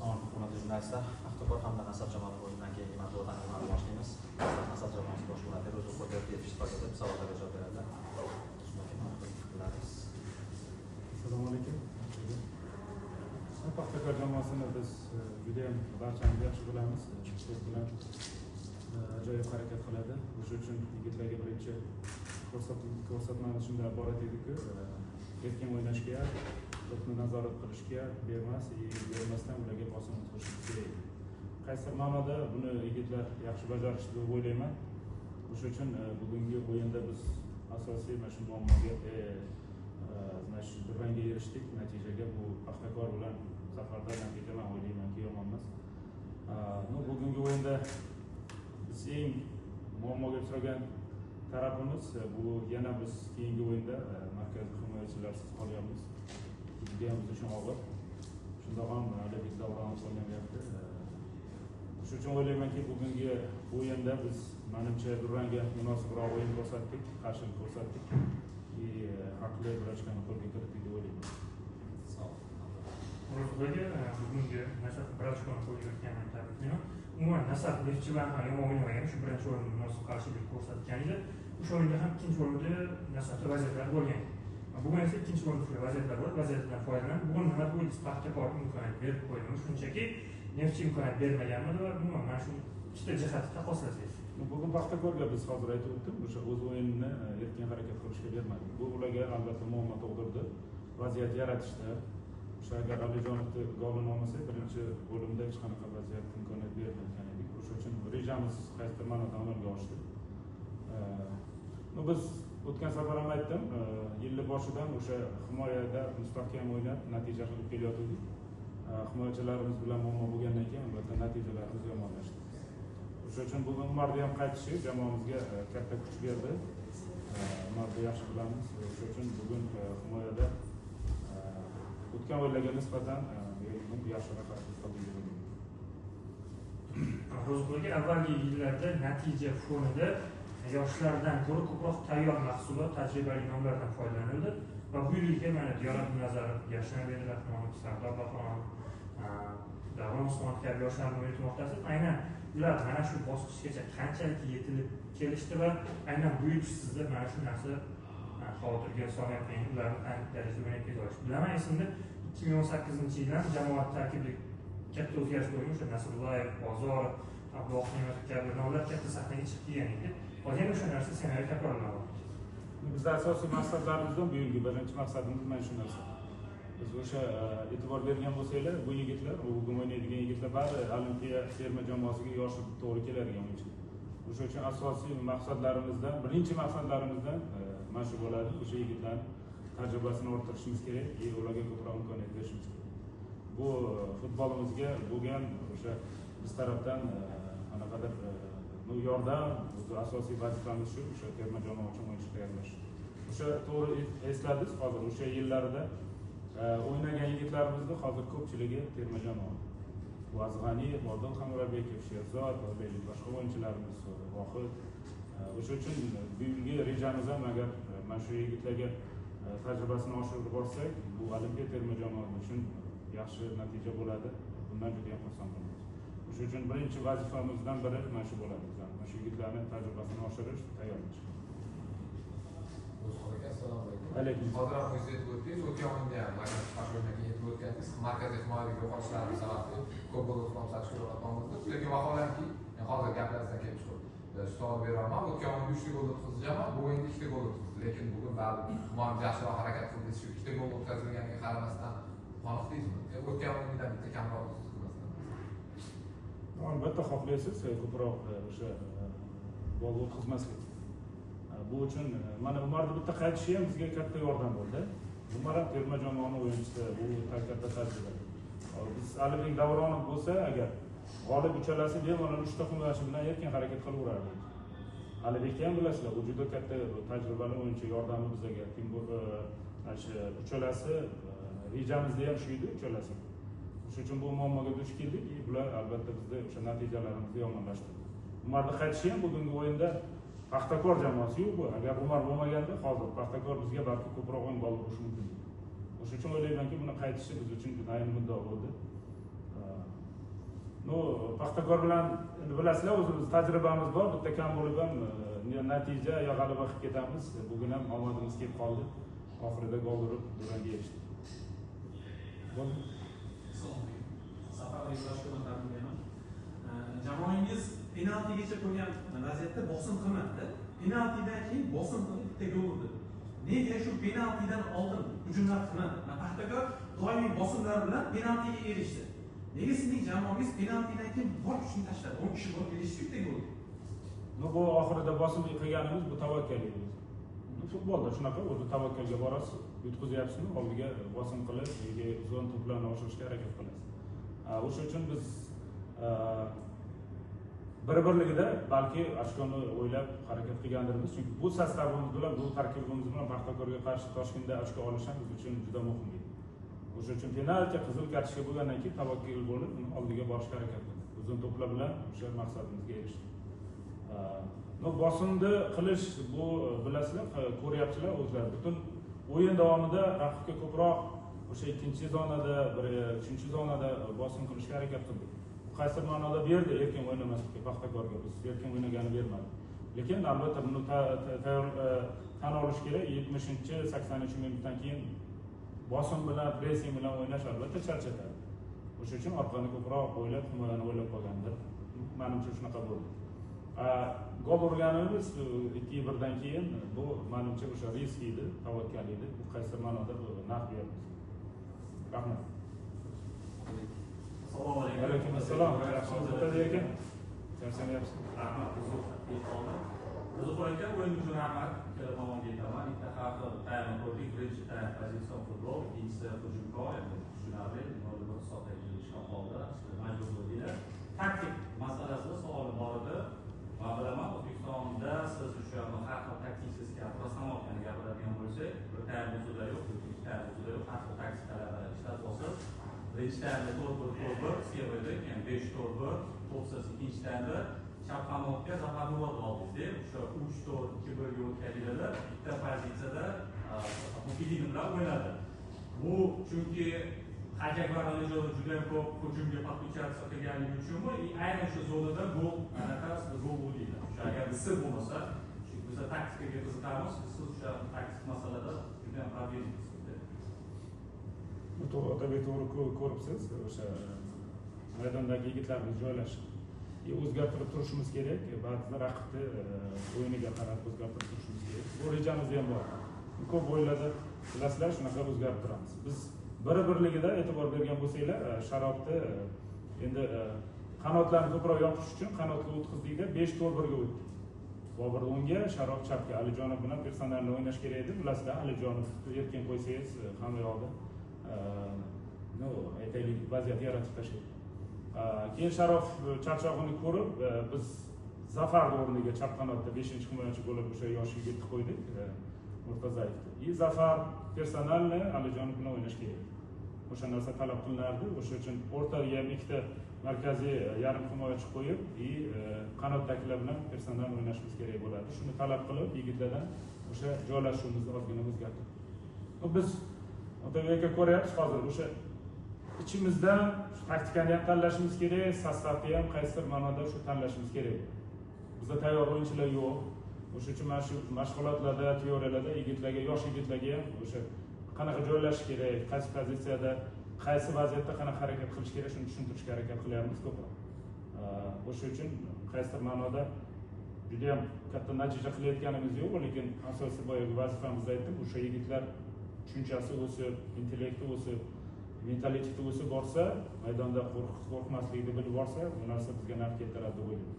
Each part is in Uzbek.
Assalomu hurmatli jurnalistlar. Paxtakor hamda Nasaf jamoasi o'yinidan keyingi matbuot anjumanini boshlaymiz. Nasaf jamoasi bosh murabbiyi Ro'zi Qo'rqo'yev ishtirok etib savollarga javob beradilar. Assalomu alaykum. Paxtakor jamoasini biz juda ham barchamiz yaxshi bilamiz. To'p bilan ajoyib harakat qiladi. O'sha uchun yigitlarga birinchi ko'rsatmamiz shundan iborat ediki, erkin o'ynashga, to'pni nazorat qilishga bermasdan ularga bosim o'tkazish kerak. Qaysi ma'noda buni yigitlar yaxshi bajarishdi deb o'ylayman. O'sha uchun bugungi o'yinda biz asosiy mana shu muammoga durangga erishdik. Natijaga bu Paxtakor bilan safarda natija men o'ylaymanki yomon emas. Bugungi o'yinda biz eng muammoga uchragan tarafimiz bu yana biz keyingi o'yinda markaziy himoyachilarsiz qolganmiz. Juda ham biz uchun og'ir. Shundoq ham Alibek Davronov o'ynayapti. Shuning uchun o'ylaymanki bugungi o'yinda biz menimcha durangga munosibroq o'yin ko'rsatdik, qarshilik ko'rsatdik. Haqli bir ochkani qo'lga kiritdik deb o'ylayman. Bugungi Nasaf bir ochkani qo'lga kiritganini tabriklayman. Umuman Nasaf birinchi bilan ham yomon o'ynamagan, shu birinchi o'yinda munosib qarshilik ko'rsatgan edi. O'sha o'yinda ham ikkinchi o'yinda Nasafda vaziyatlar bo'lgan. Bugun esa ikkinchi o'yinda shunday vaziyatlar bor, vaziyatlardan foydalanib, bugun nima bo'ldingiz? Paxtakor imkoniyat berib qo'ydimi, shunchaki Neftchi imkoniyat bermaganmidi va umuman mana shu ikkita jihatni taqqoslasangiz. Bugun Paxtakorga biz hozir aytib o'tdim, o'sha o'z o'yinini erkin harakat qilishga bermadik. Bu ularga albatta muammo tug'dirdi. Vaziyat yaratishda, o'sha agar Alijonovni golini olmasa, birinchi bo'limda hech qanaqa vaziyat imkoniyat bermagan edik. O'sha uchun rejamiz qaysidir ma'noda amalga oshdi. Biz o'tgan safar ham aytdim, yil boshidan o'sha himoyada mustahkam o'ynab natija qilib kelayotgandik. Himoyachilarimiz bilan muammo bo'lgandan keyin albatta natijalarimiz yomonlashdi. O'sha uchun bugun Umarni ham qaytishi jamoamizga katta kuch berdi. Umarni yaxshi bilamiz. O'sha uchun bugun himoyada o'tgan o'yinlarga nisbatan yaxshiroq harakat qildik. Ro'zg'orga avvalgi yillarda natija fonida yoshlardan ko'ra ko'proq tayyor mahsulot, tajribali nomlardan foydalanildi va bu yilga mana Diyonat Nazarov, Yashnabek Rahmonov, Sardor Bahronov, Davron Usmonov kabi yoshlarni o'yintirmoqdasiz. Aynan ular mana shu bosqichgacha qanchalik yetilib kelishdi va aynan bu yil sizda mana shu narsa xavotirga solyapman, ularni qanday darajada o'ynab ketish. Bilaman esimda 2018-yildan jamoat tarkibida katta o'zgarish bo'lgan, o'sha Nasrullayev, Bozorov, Abduvohidov kabi nomlar katta sahnaga chiqib kelgan edi. Hozir o'sha narsa ssenariy takrorlanadi. Bizda asosiy maqsadlarimizdan bugungi birinchi maqsadimiz mana shu narsa. Biz o'sha e'tibor bergan bo'lsanglar, bu yigitlar, bugun o'ynaydigan yigitlar bari Olimpiya terma jamoasiga yoshi to'g'ri keladigan o'yinchilar. O'sha uchun asosiy maqsadlarimizdan, birinchi maqsadlarimizdan mana shu bo'ladi. O'sha yigitlar tajribasini orttirishimiz kerak, ularga ko'proq imkoniyat berishimiz kerak. Bu futbolimizga bo'lgan o'sha biz tarafdan qanaqadir yordam, asosiy vazifamiz shu, o'sha terma jamoa uchun o'yinchi tayyorlash. O'sha to'g'ri esladingiz, hozir o'sha yillarda o'ynagan yigitlarimizni hozir ko'pchiligi terma jamoa. Vazg'aniyev, Odil Hamrabekov, Sherzod, boshqa o'yinchilarimiz, Vohid. O'sha uchun bugungi rejamiz ham agar mana shu yigitlarga tajribasini oshirib borsak, bu Olimpiya terma jamoasi uchun yaxshi natija bo'ladi. Bundan juda ham xursandman. O'sha uchun birinchi vazifamizdan biri mana shu bo'ladi. Mana shu yigitlarning tajribasini oshirish, tayyorlash. Assalomu alaykum. Hozir ham o'zingiz aytib o'tdingiz, o'tgan o'yinda ham mashg'ulotga yetib o'tgandingiz. Markaziy himoyadagi yo'qotishlar sababli ko'p gol urmoqchi ko'rayotganmiz. Lekin vaholanki, hozir gaplaringizdan kelib chiqib savol beraman. O'tgan o'yinda 3 ta gol o'tkazganman, bu o'yinda 2 ta gol o'tkazdi. Lekin bugun ba'zi muammo yaxshiroq harakat qildingiz. Shu 2 ta gol o'tkazilganiga qaramasdan qoniqdingizmi? O'tgan o'yinda bitta kamroq o'tkazmasdan. Albatta xohlaysiz ko'proq o'sha gol o'tkazmaslik. Bu uchun mana Umarni bitta qaytishi ham bizga katta yordam bo'ldi. Umar ham terma jamoaning o'yinchisi, bu katta tajriba. Biz Alibek Davronov bo'lsa, agar g'olib uchalasi bemalol 3 ta himoyachi bilan erkin harakat qilaverardi. Alibekni ham bilasizlar, u juda katta tajribali o'yinchi, yordami bizga. Uchalasi rejamizda ham shu edi, uchalasi. O'sha uchun bu muammoga duch keldik. Bular albatta bizda o'sha natijalarimizni yomonlashtirdi. Umarni qaytishi ham bugungi o'yinda Paxtakor jamoasi-yu bu. Agar Umar bo'lmaganda hozir Paxtakor bizga balki ko'proq o'yin gol urishi mumkin. O'sha uchun o'ylaymanki, buni qaytishi biz uchun judayam muddao bo'ldi. No, Paxtakor bilan endi bilasizlar, o'zimiz tajribamiz bor. Bitta kam bo'lib ham natija yo g'alaba qilib ketamiz. Bugun ham omadimiz kelib qoldi. Oxirida gol urib durangga erishdik. Bo'ldi. Safar Ibrahimov tabriklayman. Jamoangiz penaltigacha qo'ygan vaziyatda bosim qilmadi. Penaltidan keyin bosim qilib bitta gol urdi. Nega shu penaltidan oldin hujumlar qilmadi? Paxtakor doimiy bosimlar bilan penaltiga erishdi. Nega sizning jamoangiz penaltidan keyin bor kuchni tashladi? 10 kishi bor erishdi bitta gol. Bu oxirida bosim qilganimiz bu tavakkallik. Futbolda shunaqa, o'zi tavakkalga borasiz, yutqizyapsizmi, oldiga bosim qilib, zo'n to'plarni oshirishga harakat qilasiz. O'sha uchun biz bir-birligida balki ochkoni o'ylab harakat qilgandirmiz. Chunki bu sostavimiz bilan, bu tarkibimiz bilan Paxtakorga qarshi Toshkentda ochko olish ham biz uchun juda muhim edi. O'sha uchun penalti, qizil kartochka bo'lgandan keyin tavakkal bo'lib, uni oldiga borishga harakat qildik. Uzun to'plar bilan o'sha maqsadimizga erishdik. Bosimni qilish bu bilasizlar, ko'ryapsizlar o'zlari. Butun o'yin davomida raqibga ko'proq o'sha ikkinchi zonada, uchinchi zonada bosim qilishga harakat qildik. Qaysi ma'noda berdi erkin o'ynamaslikka Paxtakorga, biz erkin o'ynagani bermadi. Lekin albatta buni tan olish kerak, 70-80-minutdan keyin bosim bilan, pressing bilan o'ynash albatta charchatadi. O'sha uchun orqani ko'proq o'ylab, himoyani o'ylab qolgandir. Menimcha shunaqa bo'ldi. Gol urganimiz 2-1dan keyin bu menimcha o'sha risk edi, tavakkal edi. Bu qaysi ma'noda bu naf berdi. Rahmat. Assalomu alaykum. Alaykum assalom. Yaxshimisiz o'tadi ekan? Charchanyapsiz? Rahmat. Buzuq aka, o'yin uchun rahmat. Ikkala tomonga aytaman. Bitta hafta tayyorlab ko'rdik. Birinchi tayyor pozitsion futbol, ikkinchisi hujumkor, endi tushunarli. Nolga hisobda kelishgan holda majbur bo'ldinglar. Taktik masalasida savolim bor edi. Men bilaman, O'zbekistonda siz o'sha har xil taktikaga prostanovkani gapiradigan bo'lsak, bir tayyor buzuvda yo'q, ikkinchi tayyor buzuvda yo'q, har xil taktikalarni ishlatasiz. Birinchi taymda 4-1-4-1 severdi, keyin 5-4-1, to'psiz ikkinchi taymda chap qanotga Zafar Murodov oldingizda, o'sha 3-4-2-1 ga o'tkaziladi. Bitta pozitsiyada Mufidin bilan o'ynadi. Bu chunki hakamlar Alijonov juda ham ko'p hujumga podключаться qilganligi uchunmi, aynan shu zonada gol, anaqa gol bo'ldi. O'sha agar sir bo'lmasa, chunki biz taktikaga qiziqamiz, siz o'sha taktik masalada juda ham problemasiz. To'g'ri ko'ribsiz, o'sha maydondagi yigitlarimiz joylashib o'zgartirib turishimiz kerak, ba'zida raqibni o'yiniga qarab o'zgartirib turishimiz kerak. Bu rejamiz ham bor. Ko'p o'yinlarda bilasizlar, shunaqa o'zgartirib turamiz. Biz bir-birligida e'tibor bergan bo'lsanglar, Sharobni endi qanotlarni ko'proq yopish uchun qanotga o'tkazdik-da 5-4-1 ga o'tdik. Bobur o'ngga, Sharob chapga, Alijonov bilan personalni o'ynash kerak edi. Bilasizlar, Alijonov erkin qo'ysangiz hamma yoqda aytaylik vaziyat yaratib tashlaydi. Keyin Sharof charchog'ini ko'rib, biz Zafar o'rniga chap qanotda 5-himoyachi bo'lib o'sha yosh yigitni qo'ydik, Murtazayevni. Zafar personalni Alijonov bilan o'ynash kerak. O'sha narsa talab qilinardi. O'sha uchun o'rtaga ham ikkita markaziy yarim himoyachi qo'yib, qanotdagilar bilan personal o'ynashimiz kerak bo'ladi. Shuni talab qilib, yigitlardan o'sha joylashuvimizni ozgina o'zgartirdik. Biz Otabeka ko'ryapsiz, hozir o'sha ichimizdan taktikani ham tanlashimiz kerak, sostavni ham qaysidir ma'noda shu tanlashimiz kerak. Bizda tayyor o'yinchilar yo'q. O'sha uchun mana shu mashg'ulotlarda, teoriyalarda yigitlarga, yosh yigitlarga ham o'sha qanaqa joylash kerak, qaysi pozitsiyada, qaysi vaziyatda qanaqa harakat qilish kerak, shuni tushuntirishga harakat qilyapmiz ko'proq. O'sha uchun qaysidir ma'noda juda ham katta natija qilayotganimiz yo'q, lekin asosiy boyagi vazifamizni aytdim, o'sha yigitlar tushunchasi o'sib, intellekti o'sib, mentaliteti o'sib borsa, maydonda qo'rqmaslikni bilib borsa, bu narsa bizga naf keltiradi deb o'ylayman.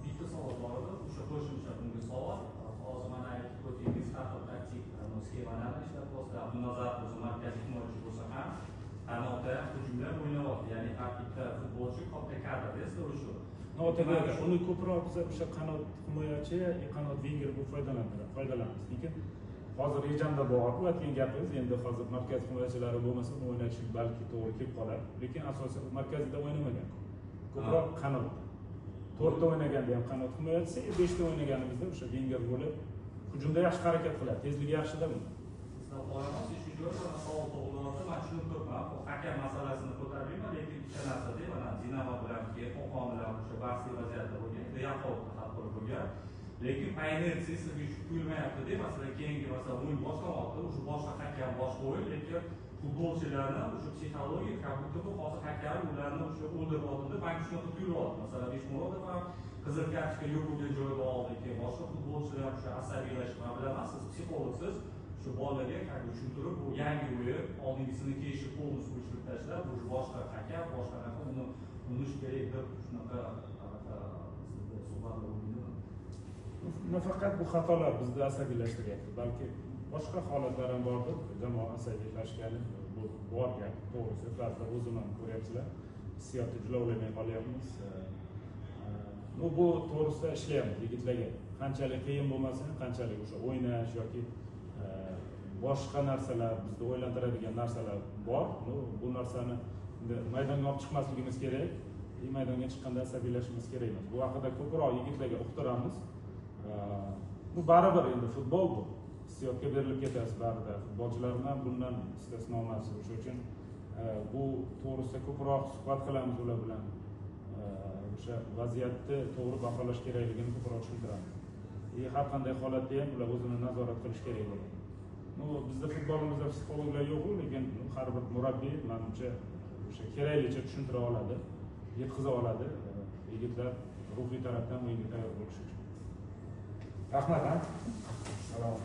Bitta savol bor edi, o'sha qo'shimcha bunga savol. Hozir mana aytib o'tdingiz, har xil taktik skemalarni ishlatyapsizlar. Bundan o'zi markaziy himoyachi bo'lsa ham, qanotda hujumlar o'ynayapti. Ya'ni har bitta futbolchi katta kadrda shu. Otabek, uni ko'proq biz o'sha qanot himoyachi, qanot winger bo'lib foydalanamiz. Lekin hozir rejamda bor, bu aytgan gapingiz, endi hozir markaz himoyachilari bo'lmasa, o'ynashi balki to'g'ri kelib qolar. Lekin asosiy markazda o'ynamagan. Ko'proq qanot. 4 ta o'ynaganda ham qanot himoyachisi, 5 ta o'ynaganimizda o'sha winger bo'lib hujumda yaxshi harakat qiladi, tezligi yaxshida bu. Sizlar qo'yamiz, shu joyda savol tug'iladi, men tushunib turibman. bitta ikkita narsada mana Dinamo bilan keyin Qo'qon bilan o'sha bahsli vaziyatda bo'lgan, juda yaqqol xato bo'lgan. Lekin po inersiya sizga shu tuyulmayapti-da, masalan, keyingi masalan o'yin boshlamoqda, o'sha boshqa hakam boshqa o'yin, lekin futbolchilarni o'sha psixologik kabutda bu hozir hakam ularni o'sha o'ldiryapti, menga shunaqa tuyulyapti. Masalan, Eshmurodov ham qizil kartochka yo'q bo'lgan joyda oldi, keyin boshqa futbolchilar ham o'sha asabiylashib, men bilaman, siz psixologsiz, shu bolaga tushuntirib, bu yangi o'yin, oldingisini keyinchi polni o'chirib tashlab, bu boshqa hakam, boshqa narsa uni unish kerak deb shunaqa suhbatlar o'yini. Nafaqat bu xatolar bizni asabiylashtiryapti, balki boshqa holatlar ham bordir. Jamoa asabiylashgani bu bor gap, to'g'risi, ba'zida o'zini ham ko'ryapsizlar, hissiyotni jilovlamay qolyapmiz. Bu to'g'risida ishlayapmiz yigitlarga. Qanchalik qiyin bo'lmasin, qanchalik o'sha o'ynash yoki boshqa narsalar, bizni o'ylantiradigan narsalar bor. Bu narsani maydonga olib chiqmasligimiz kerak, maydonga chiqqanda asabiylashimiz kerak emas. Bu haqida ko'proq yigitlarga uqtiramiz. Bu baribir endi futbol bu. Hissiyotga berilib ketasiz baribir. Futbolchilar ham bundan istisno emas. O'sha uchun bu to'g'risida ko'proq suhbat qilamiz ular bilan. O'sha vaziyatni to'g'ri baholash kerakligini ko'proq tushuntiramiz. Har qanday holatda ham ular o'zini nazorat qilish kerak bo'ladi. Bizda futbolimizda psixologlar yo'q-ku, lekin har bir murabbiy menimcha o'sha keraklicha tushuntira oladi, yetkiza oladi. Yigitlar ruhiy tarafdan o'yinga tayyor bo'lishi uchun. Rahmat. Salom.